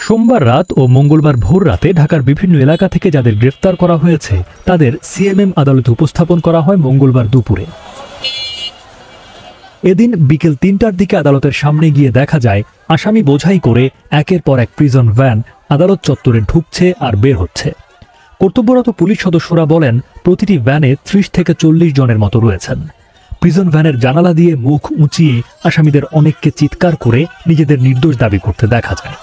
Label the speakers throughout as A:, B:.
A: সোমবার রাত ও মঙ্গলবার ভোর রাতে ঢাকার বিভিন্ন এলাকা থেকে যাদের গ্রেফতার করা হয়েছে তাদের সিএমএম আদালতে উপস্থাপন করা হয় মঙ্গলবার দুপুরে। এদিন বিকেল ৩টার দিকে আদালতের সামনে গিয়ে দেখা যায় আসামি বোঝাই করে একের পর এক প্রিজন ভ্যান আদালত চত্বরে ঢুকছে আর বের হচ্ছে। কর্তব্যরত পুলিশ সদস্যরা বলেন প্রতিটি ভ্যানে ৩০ থেকে ৪০ জনের মতো রয়েছেন। প্রিজন ভ্যানের জানালা দিয়ে মুখ উঁচিয়ে আসামিদের অনেককে চিৎকার করে নিজেদের নির্দোষ দাবি করতে দেখা যায়।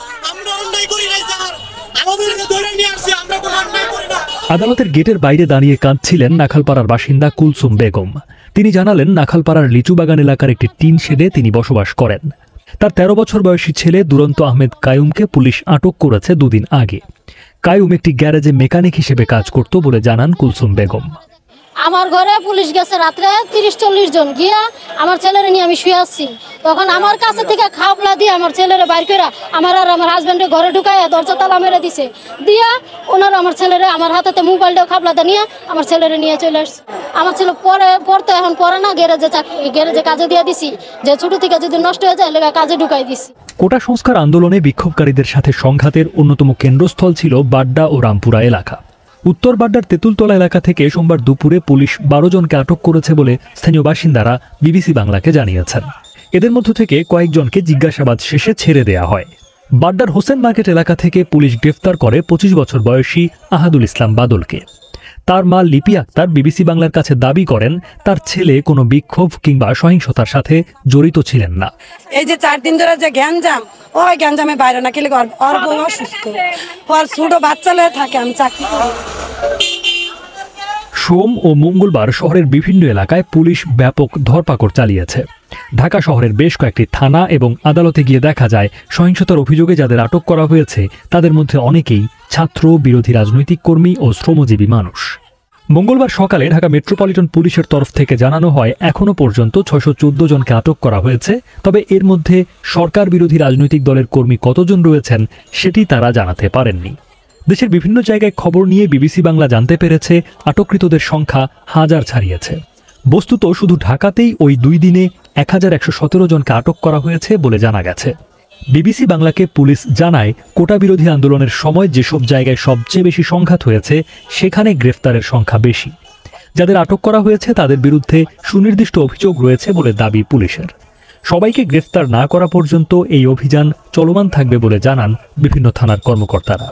A: আদালতের গেটের বাইরে দাঁড়িয়ে কাঁদছিলেন নাখালপাড়ার বাসিন্দা কুলসুম বেগম। তিনি জানালেন নাখালপাড়ার লিচুবাগান এলাকার একটি টিন শেডে তিনি বসবাস করেন। তার ১৩ বছর বয়সী ছেলে দুরন্ত আহমেদ কায়ুমকে পুলিশ আটক করেছে দুদিন আগে। কায়ুম একটি গ্যারেজে মেকানিক হিসেবে কাজ করত বলে জানান কুলসুম বেগম।
B: আমার ঘরে পুলিশ গেছে রাত্রে ৩০-৪০ জন গিয়া আমার ছেলের নিয়ে আমি শুয়ে আসছি। তখন আমার কাছে থেকে খাপলা দিয়ে আমার ছেলের বাইর করে আমার আর আমার হাজব্যান্ডের ঘরে ঢুকাইয়া দরজা তালা মেরে দিছে। দিয়া ওনারা আমার ছেলেরে আমার হাতে মোবাইলটাও খাপলাতে নিয়ে আমার ছেলেরে নিয়ে চলে আসছে। আমার ছেলে পড়তে এখন পড়ে না, গ্যারেজে কাজে দিয়ে দিছি, যে ছোট থেকে যদি নষ্ট হয়ে যায় লেগা কাজে ঢুকাই দিছি।
A: কোটা সংস্কার আন্দোলনে বিক্ষোভকারীদের সাথে সংঘাতের অন্যতম কেন্দ্রস্থল ছিল বাড্ডা ও রামপুরা এলাকা। উত্তর বাড্ডার তেঁতুলতলা এলাকা থেকে সোমবার দুপুরে পুলিশ ১২ জনকে আটক করেছে বলে স্থানীয় বাসিন্দারা বিবিসি বাংলাকে জানিয়েছেন। এদের মধ্য থেকে কয়েকজনকে জিজ্ঞাসাবাদ শেষে ছেড়ে দেয়া হয়। বাড্ডার হোসেন মার্কেট এলাকা থেকে পুলিশ গ্রেফতার করে ২৫ বছর বয়সী আহাদুল ইসলাম বাদলকে। তার মা লিপি আক্তার বিবিসি বাংলার কাছে দাবি করেন তার ছেলে কোনো বিক্ষোভ কিংবা সহিংসতার সাথে জড়িত ছিলেন না।
C: এই যে ৪ দিন ধরে যে গ্যাঞ্জাম, ওই গ্যাঞ্জামে বাইরে না খেলে ওর বউ অসুস্থ, ওর ছোট বাচ্চা লয়ে থাকে, আমি চাকরি করি।
A: সোম ও মঙ্গলবার শহরের বিভিন্ন এলাকায় পুলিশ ব্যাপক ধরপাকড় চালিয়েছে। ঢাকা শহরের বেশ কয়েকটি থানা এবং আদালতে গিয়ে দেখা যায় সহিংসতার অভিযোগে যাদের আটক করা হয়েছে তাদের মধ্যে অনেকেই ছাত্র, বিরোধী রাজনৈতিক কর্মী ও শ্রমজীবী মানুষ। মঙ্গলবার সকালে ঢাকা মেট্রোপলিটন পুলিশের তরফ থেকে জানানো হয় এখনও পর্যন্ত ৬১৪ জনকে আটক করা হয়েছে। তবে এর মধ্যে সরকার বিরোধী রাজনৈতিক দলের কর্মী কতজন রয়েছেন সেটি তারা জানাতে পারেননি। দেশের বিভিন্ন জায়গায় খবর নিয়ে বিবিসি বাংলা জানতে পেরেছে আটককৃতদের সংখ্যা হাজার ছাড়িয়েছে। বস্তুত শুধু ঢাকাতেই ওই ২ দিনে ১১১৭ জনকে আটক করা হয়েছে বলে জানা গেছে। বিবিসি বাংলাকে পুলিশ জানায় কোটা বিরোধী আন্দোলনের সময় যেসব জায়গায় সবচেয়ে বেশি সংঘাত হয়েছে সেখানে গ্রেফতারের সংখ্যা বেশি। যাদের আটক করা হয়েছে তাদের বিরুদ্ধে সুনির্দিষ্ট অভিযোগ রয়েছে বলে দাবি পুলিশের। সবাইকে গ্রেফতার না করা পর্যন্ত এই অভিযান চলমান থাকবে বলে জানান বিভিন্ন থানার কর্মকর্তারা।